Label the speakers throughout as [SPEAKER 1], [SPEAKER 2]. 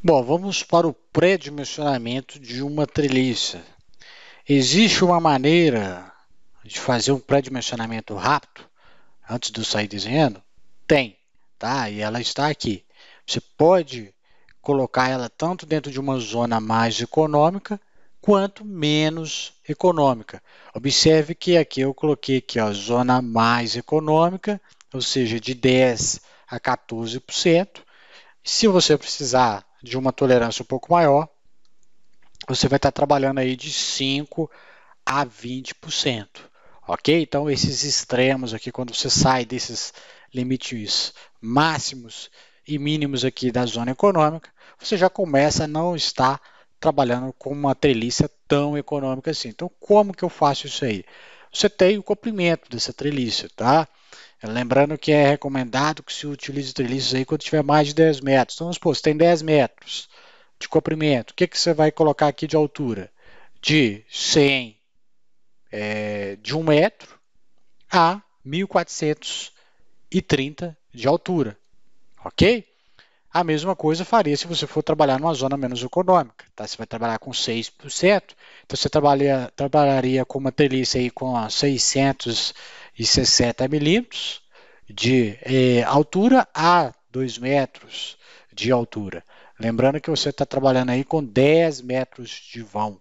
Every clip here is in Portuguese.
[SPEAKER 1] Bom, vamos para o pré-dimensionamento de uma treliça. Existe uma maneira de fazer um pré-dimensionamento rápido antes de eu sair desenhando? Tem, tá? E ela está aqui. Você pode colocar ela tanto dentro de uma zona mais econômica quanto menos econômica. Observe que aqui eu coloquei aqui a zona mais econômica, ou seja, de 10 a 14%. Se você precisar de uma tolerância um pouco maior, você vai estar trabalhando aí de 5 a 20%. Ok? Então, esses extremos aqui, quando você sai desses limites máximos e mínimos aqui da zona econômica, você já começa a não estar trabalhando com uma treliça tão econômica assim. Então, como que eu faço isso aí? Você tem o comprimento dessa treliça, tá? Lembrando que é recomendado que se utilize treliças aí quando tiver mais de 10 metros. Então, vamos supor, você tem 10 metros de comprimento. O que, que você vai colocar aqui de altura? De 100 de 1 metro a 1430 de altura, ok? A mesma coisa faria se você for trabalhar numa zona menos econômica, tá? Você vai trabalhar com 6%, então você trabalharia com uma treliça aí com 660 milímetros de altura a 2 metros de altura. Lembrando que você está trabalhando aí com 10 metros de vão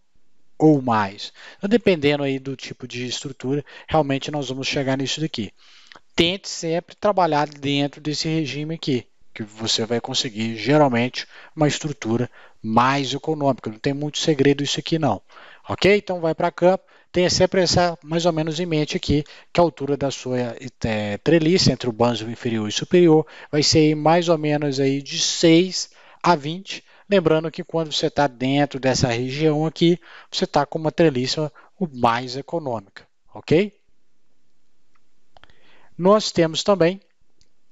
[SPEAKER 1] ou mais. Então, dependendo aí do tipo de estrutura, realmente nós vamos chegar nisso daqui. Tente sempre trabalhar dentro desse regime aqui, que você vai conseguir, geralmente, uma estrutura mais econômica. Não tem muito segredo isso aqui, não. Ok? Então, vai para campo. Tenha sempre essa mais ou menos em mente aqui, que a altura da sua treliça, entre o banzo inferior e superior, vai ser mais ou menos aí de 6 a 20. Lembrando que quando você está dentro dessa região aqui, você está com uma treliça mais econômica. Ok? Nós temos também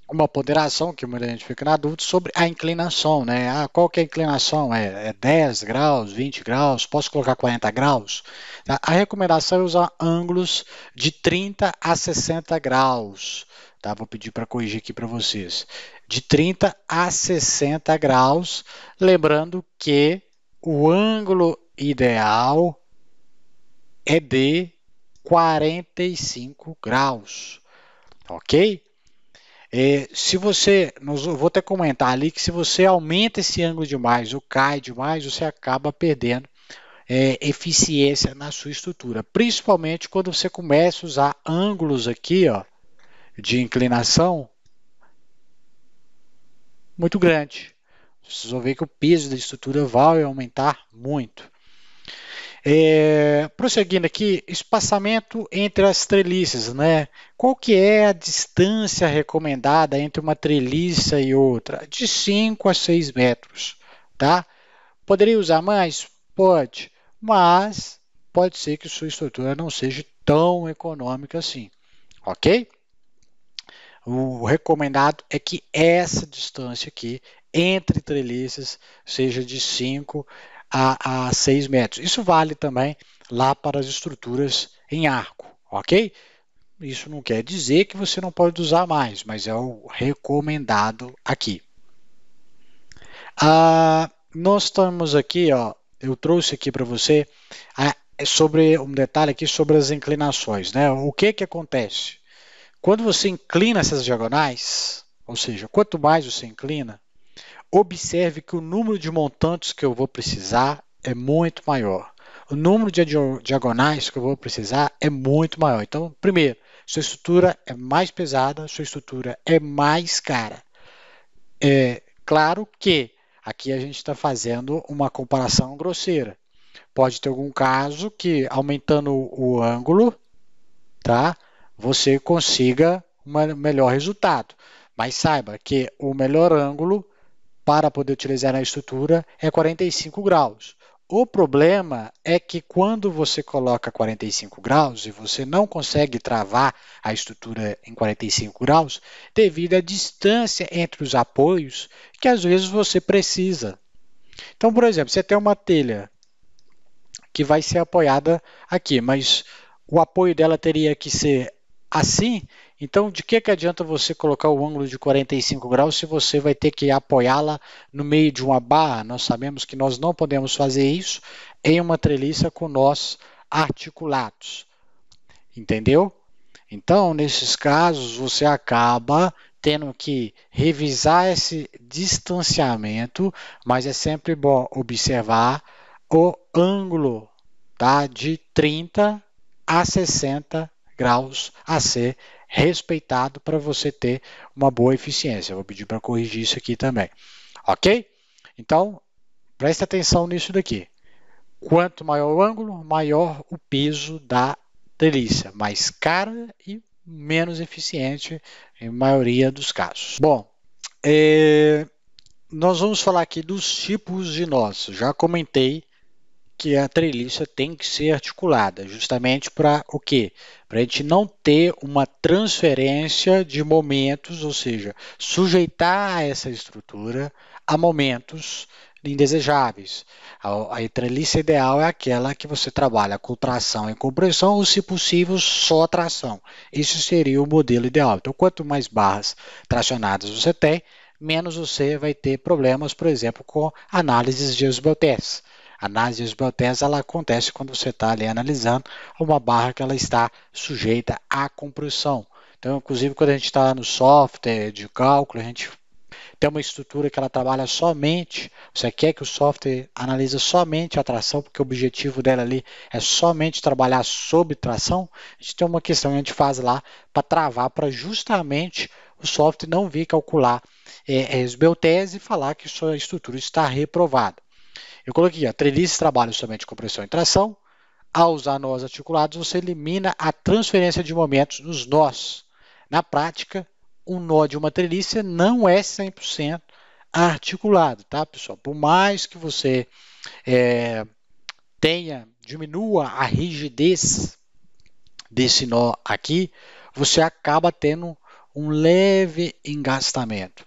[SPEAKER 1] uma ponderação que muita gente fica na dúvida sobre a inclinação, né? Qual que é a inclinação? É 10 graus, 20 graus? Posso colocar 40 graus? A recomendação é usar ângulos de 30 a 60 graus. Tá? Vou pedir para corrigir aqui para vocês. De 30 a 60 graus, lembrando que o ângulo ideal é de 45 graus, ok? Se você, vou até comentar ali que se você aumenta esse ângulo demais ou cai demais, você acaba perdendo eficiência na sua estrutura, principalmente quando você começa a usar ângulos aqui, ó, de inclinação muito grande. Vocês vão ver que o peso da estrutura vai aumentar muito. Prosseguindo aqui, espaçamento entre as treliças, né? Qual que é a distância recomendada entre uma treliça e outra? De 5 a 6 metros, tá? Poderia usar mais? Pode, mas pode ser que sua estrutura não seja tão econômica assim, ok? O recomendado é que essa distância aqui entre treliças seja de 5 a 6 metros. Isso vale também lá para as estruturas em arco, ok? Isso não quer dizer que você não pode usar mais, mas é o recomendado aqui. Nós estamos aqui, ó, eu trouxe aqui para você sobre um detalhe aqui sobre as inclinações, né? O que que acontece? Quando você inclina essas diagonais, ou seja, quanto mais você inclina, observe que o número de montantes que eu vou precisar é muito maior. O número de diagonais que eu vou precisar é muito maior. Então, primeiro, sua estrutura é mais pesada, sua estrutura é mais cara. É claro que aqui a gente está fazendo uma comparação grosseira. Pode ter algum caso que, aumentando o ângulo, tá? Você consiga um melhor resultado. Mas saiba que o melhor ângulo para poder utilizar na estrutura é 45 graus. O problema é que quando você coloca 45 graus e você não consegue travar a estrutura em 45 graus, devido à distância entre os apoios que às vezes você precisa. Então, por exemplo, você tem uma telha que vai ser apoiada aqui, mas o apoio dela teria que ser assim, Então, de que adianta você colocar o ângulo de 45 graus se você vai ter que apoiá-la no meio de uma barra? Nós sabemos que nós não podemos fazer isso em uma treliça com nós articulados. Entendeu? Então, nesses casos, você acaba tendo que revisar esse distanciamento, mas é sempre bom observar o ângulo, tá? De 30 a 60 graus a ser respeitado para você ter uma boa eficiência. Eu vou pedir para corrigir isso aqui também, ok? Então, preste atenção nisso daqui. Quanto maior o ângulo, maior o peso da treliça, mais cara e menos eficiente em maioria dos casos. Bom, nós vamos falar aqui dos tipos de nós. Já comentei que a treliça tem que ser articulada, justamente para o quê? Para a gente não ter uma transferência de momentos, ou seja, sujeitar essa estrutura a momentos indesejáveis. A treliça ideal é aquela que você trabalha com tração e compressão, ou se possível, só tração. Esse seria o modelo ideal. Então, quanto mais barras tracionadas você tem, menos você vai ter problemas, por exemplo, com análises de esbeltese. A análise de esbeltese ela acontece quando você está ali analisando uma barra que ela está sujeita à compressão. Então, inclusive, quando a gente está no software de cálculo, a gente tem uma estrutura que ela trabalha somente, você quer que o software analise somente a tração, porque o objetivo dela ali é somente trabalhar sobre tração, a gente tem uma questão que a gente faz lá para travar, para justamente o software não vir calcular esbeltese e falar que sua estrutura está reprovada. Eu coloquei, a treliça trabalha somente com compressão e tração. Ao usar nós articulados, você elimina a transferência de momentos nos nós. Na prática, um nó de uma treliça não é 100% articulado, tá, pessoal? Por mais que você diminua a rigidez desse nó aqui, você acaba tendo um leve engastamento.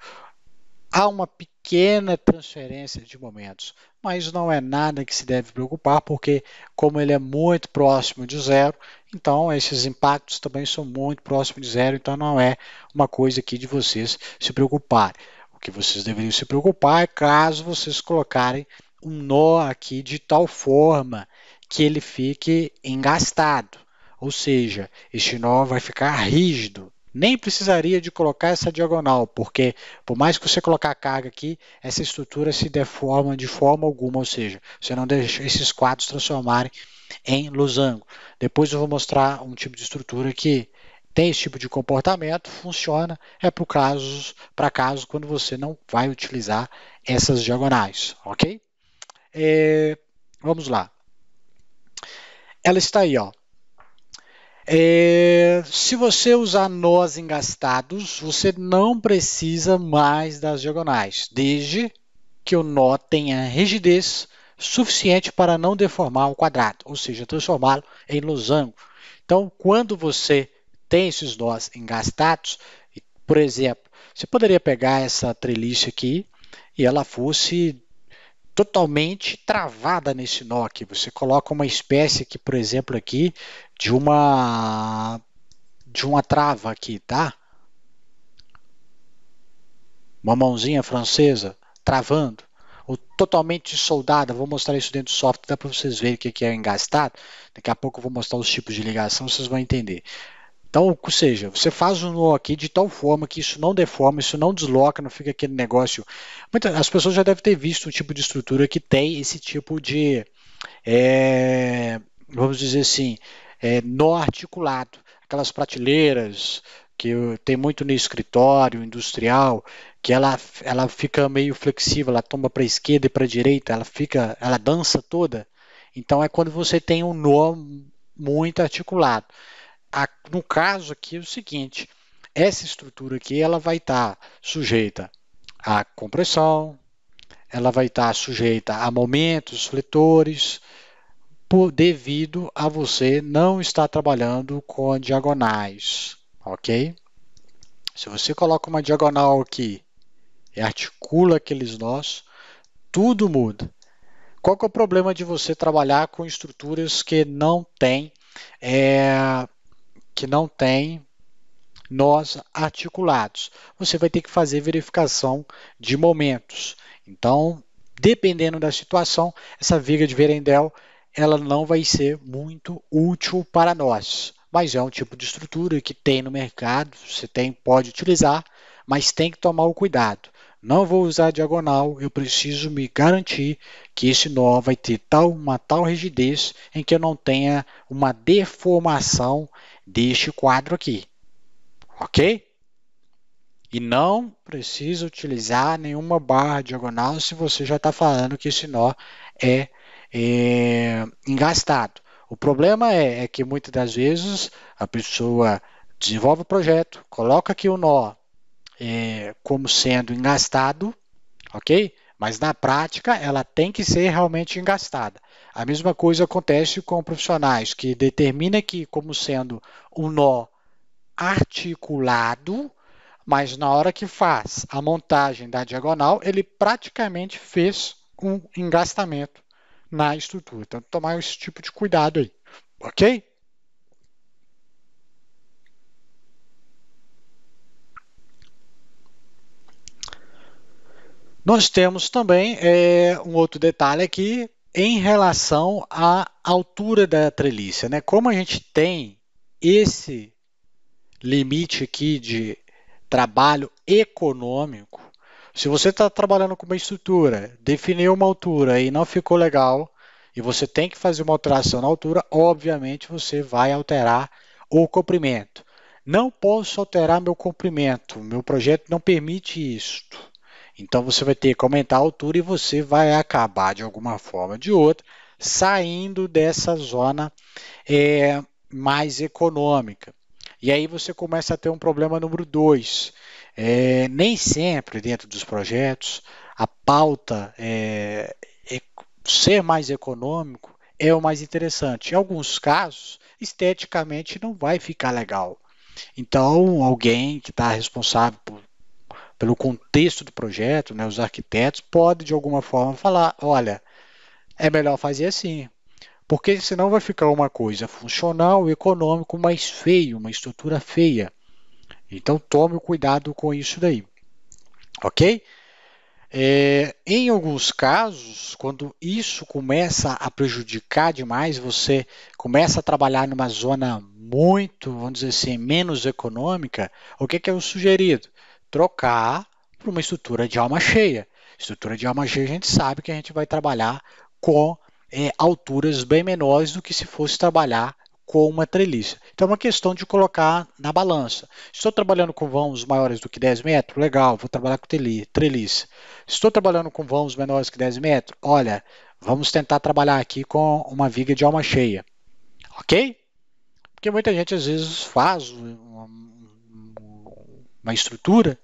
[SPEAKER 1] Há uma pequena transferência de momentos, mas não é nada que se deve preocupar, porque como ele é muito próximo de zero, então esses impactos também são muito próximos de zero, então não é uma coisa aqui de vocês se preocuparem. O que vocês deveriam se preocupar é caso vocês colocarem um nó aqui de tal forma que ele fique engastado, ou seja, este nó vai ficar rígido. Nem precisaria de colocar essa diagonal, porque por mais que você colocar a carga aqui, essa estrutura se deforma de forma alguma, ou seja, você não deixa esses quadros transformarem em losango. Depois eu vou mostrar um tipo de estrutura que tem esse tipo de comportamento, funciona, é para casos quando você não vai utilizar essas diagonais, ok? Vamos lá. Ela está aí, ó. Se você usar nós engastados, você não precisa mais das diagonais, desde que o nó tenha rigidez suficiente para não deformar o quadrado, ou seja, transformá-lo em losango. Então, quando você tem esses nós engastados, por exemplo, você poderia pegar essa treliça aqui e ela fosse totalmente travada nesse nó aqui. Você coloca uma espécie aqui, por exemplo, aqui de uma trava aqui, tá? Uma mãozinha francesa travando, ou totalmente soldada. Vou mostrar isso dentro do software, dá para vocês verem o que é engastado. Daqui a pouco eu vou mostrar os tipos de ligação, vocês vão entender. Então, ou seja, você faz um nó aqui de tal forma que isso não deforma, isso não desloca, não fica aquele negócio. As pessoas já devem ter visto um tipo de estrutura que tem esse tipo de, vamos dizer assim, nó articulado. Aquelas prateleiras que tem muito no escritório industrial, que ela fica meio flexível, ela toma para a esquerda e para a direita, ela dança toda. Então é quando você tem um nó muito articulado. No caso aqui é o seguinte, essa estrutura aqui ela vai estar sujeita à compressão, ela vai estar sujeita a momentos fletores, devido a você não estar trabalhando com diagonais, ok? Se você coloca uma diagonal aqui e articula aqueles nós, tudo muda. Qual que é o problema de você trabalhar com estruturas que não tem nós articulados. Você vai ter que fazer verificação de momentos. Então, dependendo da situação, essa viga de Verendel ela não vai ser muito útil para nós. Mas é um tipo de estrutura que tem no mercado, você pode utilizar, mas tem que tomar o cuidado. Não vou usar diagonal, eu preciso me garantir que esse nó vai ter uma tal rigidez em que eu não tenha uma deformação deste quadro aqui. Ok? E não precisa utilizar nenhuma barra diagonal se você já está falando que esse nó é, engastado. O problema é que muitas das vezes a pessoa desenvolve o projeto, coloca aqui o nó como sendo engastado, ok? Mas na prática ela tem que ser realmente engastada. A mesma coisa acontece com profissionais que determinam aqui como sendo um nó articulado, mas na hora que faz a montagem da diagonal, ele praticamente fez um engastamento na estrutura. Então, tomar esse tipo de cuidado aí, ok? Nós temos também um outro detalhe aqui em relação à altura da treliça, né? Como a gente tem esse limite aqui de trabalho econômico, se você está trabalhando com uma estrutura, definiu uma altura e não ficou legal, e você tem que fazer uma alteração na altura, obviamente você vai alterar o comprimento. Não posso alterar meu comprimento, meu projeto não permite isto. Então você vai ter que aumentar a altura e você vai acabar de alguma forma ou de outra saindo dessa zona mais econômica. E aí você começa a ter um problema número 2. Nem sempre dentro dos projetos a pauta ser mais econômico é o mais interessante. Em alguns casos, esteticamente não vai ficar legal. Então, alguém que está responsável pelo contexto do projeto, né, os arquitetos, pode de alguma forma falar, olha, é melhor fazer assim, porque senão vai ficar uma coisa funcional, econômico, mas feio, uma estrutura feia. Então tome cuidado com isso daí, ok? Em alguns casos, quando isso começa a prejudicar demais, você começa a trabalhar numa zona muito, vamos dizer assim, menos econômica, o que é o sugerido? Trocar para uma estrutura de alma cheia. Estrutura de alma cheia, a gente sabe que a gente vai trabalhar com alturas bem menores do que se fosse trabalhar com uma treliça. Então é uma questão de colocar na balança. Estou trabalhando com vãos maiores do que 10 metros? Legal, vou trabalhar com treliça. Estou trabalhando com vãos menores que 10 metros? Olha, vamos tentar trabalhar aqui com uma viga de alma cheia. Ok? Porque muita gente às vezes faz uma estrutura,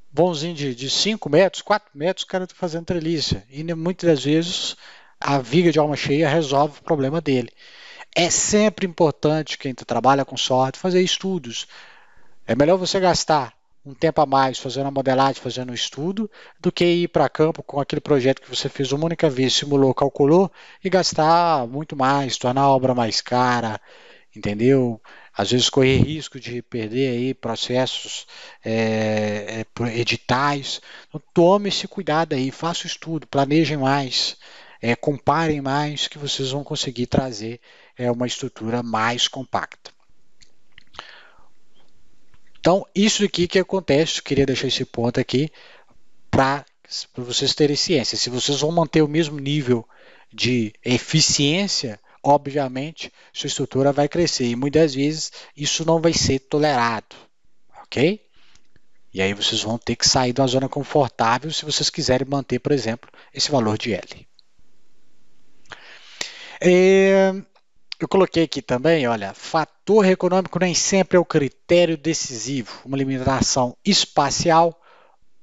[SPEAKER 1] vãozinho de 5 metros, 4 metros, o cara está fazendo treliça. E muitas das vezes a viga de alma cheia resolve o problema dele. É sempre importante quem trabalha com software fazer estudos. É melhor você gastar um tempo a mais fazendo a modelagem, fazendo um estudo, do que ir para campo com aquele projeto que você fez uma única vez, simulou, calculou, e gastar muito mais, tornar a obra mais cara, entendeu? Às vezes correr risco de perder aí processos editais. Então, tome esse cuidado aí, faça o estudo, planejem mais, comparem mais, que vocês vão conseguir trazer uma estrutura mais compacta. Então, isso aqui que acontece, eu queria deixar esse ponto aqui para vocês terem ciência. Se vocês vão manter o mesmo nível de eficiência, obviamente, sua estrutura vai crescer e muitas vezes isso não vai ser tolerado, ok? E aí vocês vão ter que sair de uma zona confortável se vocês quiserem manter, por exemplo, esse valor de L. Eu coloquei aqui também, olha, fator econômico nem sempre é o critério decisivo. Uma limitação espacial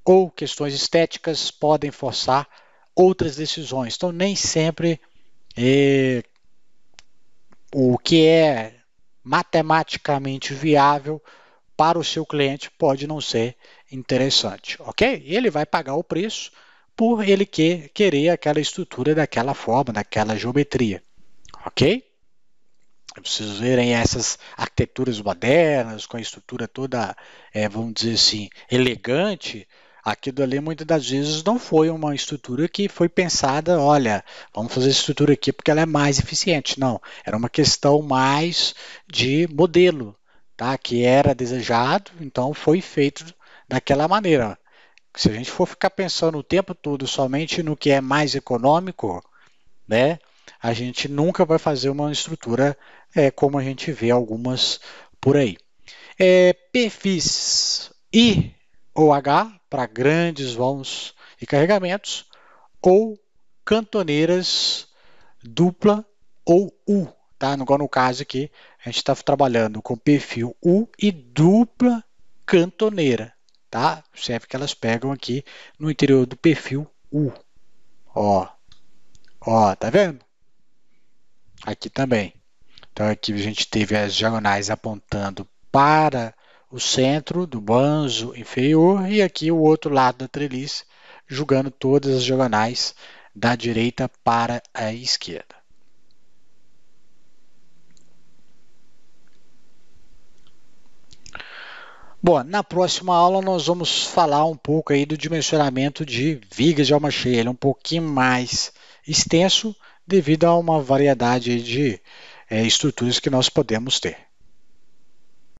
[SPEAKER 1] ou questões estéticas podem forçar outras decisões. Então, nem sempre o que é matematicamente viável para o seu cliente pode não ser interessante, ok? E ele vai pagar o preço por ele querer aquela estrutura daquela forma, daquela geometria, ok? Vocês verem essas arquiteturas modernas, com a estrutura toda, vamos dizer assim, elegante, aquilo ali muitas das vezes não foi uma estrutura que foi pensada, olha, vamos fazer essa estrutura aqui porque ela é mais eficiente. Não, era uma questão mais de modelo, tá? Que era desejado, então foi feito daquela maneira. Se a gente for ficar pensando o tempo todo somente no que é mais econômico, né? A gente nunca vai fazer uma estrutura como a gente vê algumas por aí. Perfis I ou H para grandes vãos e carregamentos, ou cantoneiras dupla ou U. Tá? No caso aqui, a gente está trabalhando com perfil U e dupla cantoneira. Tá? Serve que elas pegam aqui no interior do perfil U. Ó, tá vendo? Aqui também. Então aqui a gente teve as diagonais apontando para o centro do banjo inferior e aqui o outro lado da treliça, jogando todas as diagonais da direita para a esquerda. Bom, na próxima aula nós vamos falar um pouco aí do dimensionamento de vigas de alma cheia. Ele é um pouquinho mais extenso devido a uma variedade de estruturas que nós podemos ter.